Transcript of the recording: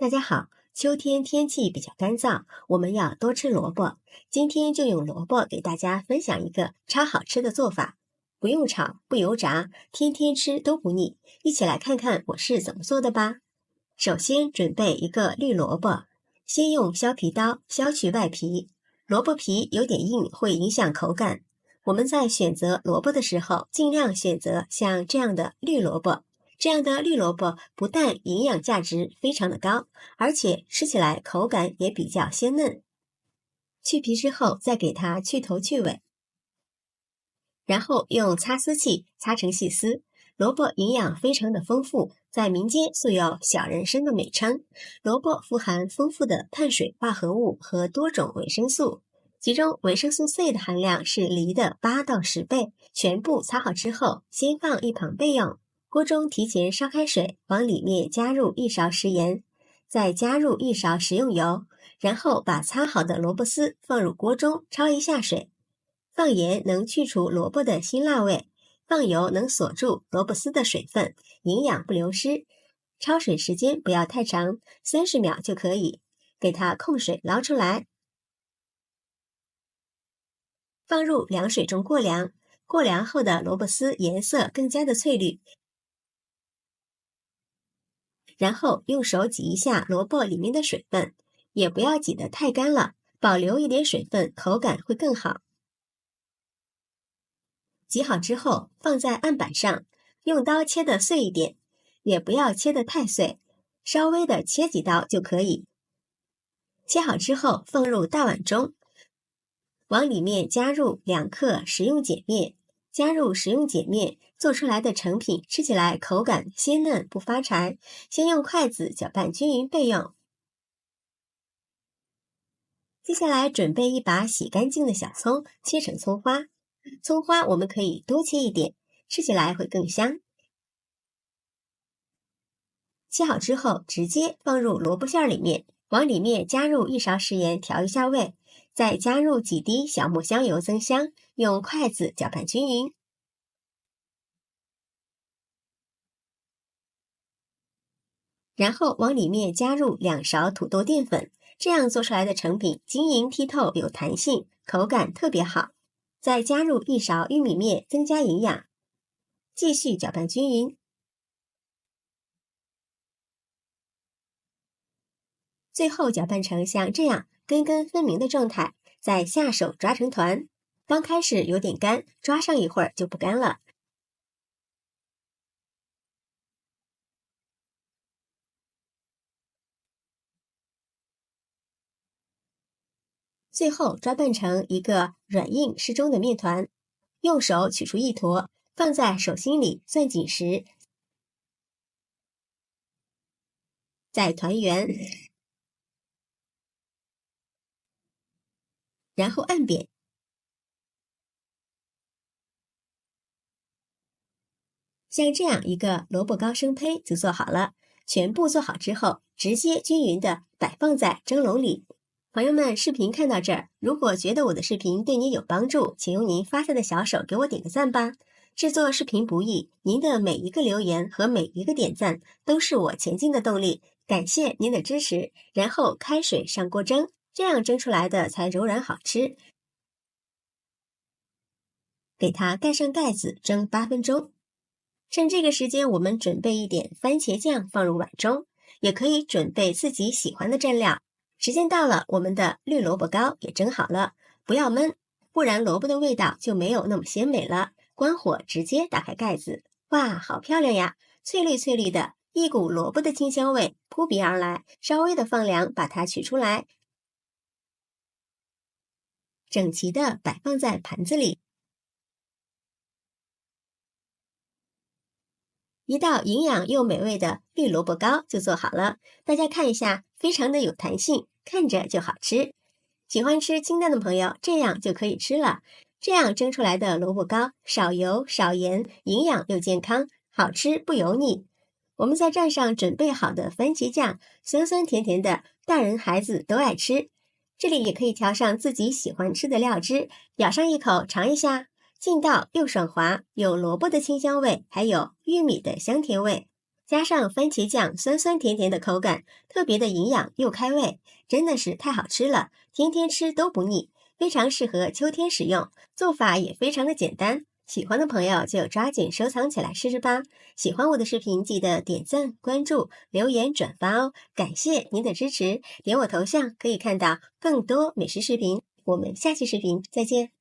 大家好，秋天天气比较干燥，我们要多吃萝卜。今天就用萝卜给大家分享一个超好吃的做法，不用炒，不油炸，天天吃都不腻。一起来看看我是怎么做的吧。首先准备一个绿萝卜，先用削皮刀削去外皮，萝卜皮有点硬，会影响口感。我们在选择萝卜的时候，尽量选择像这样的绿萝卜。这样的绿萝卜不但营养价值非常的高，而且吃起来口感也比较鲜嫩。去皮之后，再给它去头去尾，然后用擦丝器擦成细丝。萝卜营养非常的丰富，在民间素有小人参的美称。萝卜富含丰富的碳水化合物和多种维生素，其中维生素 C 的含量是梨的8到10倍。全部擦好之后，先放一旁备用。锅中提前烧开水，往里面加入1勺食盐，再加入1勺食用油，然后把擦好的萝卜丝放入锅中焯一下水。放盐能去除萝卜的辛辣味，放油能锁住萝卜丝的水分，营养不流失。焯水时间不要太长，30秒就可以。给它控水捞出来，放入凉水中过凉。过凉后的萝卜丝颜色更加的翠绿。然后用手挤一下萝卜里面的水分，也不要挤得太干了，保留一点水分，口感会更好。挤好之后放在案板上，用刀切得碎一点，也不要切得太碎，稍微的切几刀就可以。切好之后放入大碗中，往里面加入2克食用碱面。加入食用碱面做出来的成品吃起来口感鲜嫩不发柴，先用筷子搅拌均匀备用。接下来准备一把洗干净的小葱，切成葱花。葱花我们可以多切一点，吃起来会更香。切好之后直接放入萝卜馅里面，往里面加入1勺食盐调一下味，再加入几滴小磨香油增香，用筷子搅拌均匀。然后往里面加入2勺土豆淀粉，这样做出来的成品晶莹剔透有弹性，口感特别好。再加入1勺玉米面增加营养，继续搅拌均匀。最后搅拌成像这样根根分明的状态，再下手抓成团。刚开始有点干，抓上一会儿就不干了。最后抓拌成一个软硬适中的面团，用手取出一坨，放在手心里攥紧时，再团圆，然后按扁。像这样一个萝卜糕生胚就做好了。全部做好之后，直接均匀的摆放在蒸笼里。朋友们，视频看到这儿，如果觉得我的视频对你有帮助，请用您发财的小手给我点个赞吧。制作视频不易，您的每一个留言和每一个点赞都是我前进的动力，感谢您的支持。然后开水上锅蒸，这样蒸出来的才柔软好吃。给它盖上盖子，蒸8分钟。趁这个时间，我们准备一点番茄酱放入碗中，也可以准备自己喜欢的蘸料。时间到了，我们的绿萝卜糕也蒸好了，不要焖，不然萝卜的味道就没有那么鲜美了。关火，直接打开盖子，哇，好漂亮呀！翠绿翠绿的，一股萝卜的清香味扑鼻而来。稍微的放凉，把它取出来，整齐的摆放在盘子里。一道营养又美味的绿萝卜糕就做好了，大家看一下，非常的有弹性，看着就好吃。喜欢吃清淡的朋友，这样就可以吃了。这样蒸出来的萝卜糕，少油少盐，营养又健康，好吃不油腻。我们再蘸上准备好的番茄酱，酸酸甜甜的，大人孩子都爱吃。这里也可以调上自己喜欢吃的料汁，咬上一口尝一下。劲道又爽滑，有萝卜的清香味，还有玉米的香甜味。加上番茄酱酸酸甜甜的口感，特别的营养又开胃，真的是太好吃了，天天吃都不腻，非常适合秋天食用，做法也非常的简单。喜欢的朋友就抓紧收藏起来试试吧。喜欢我的视频，记得点赞、关注、留言、转发哦！感谢您的支持，点我头像可以看到更多美食视频。我们下期视频再见。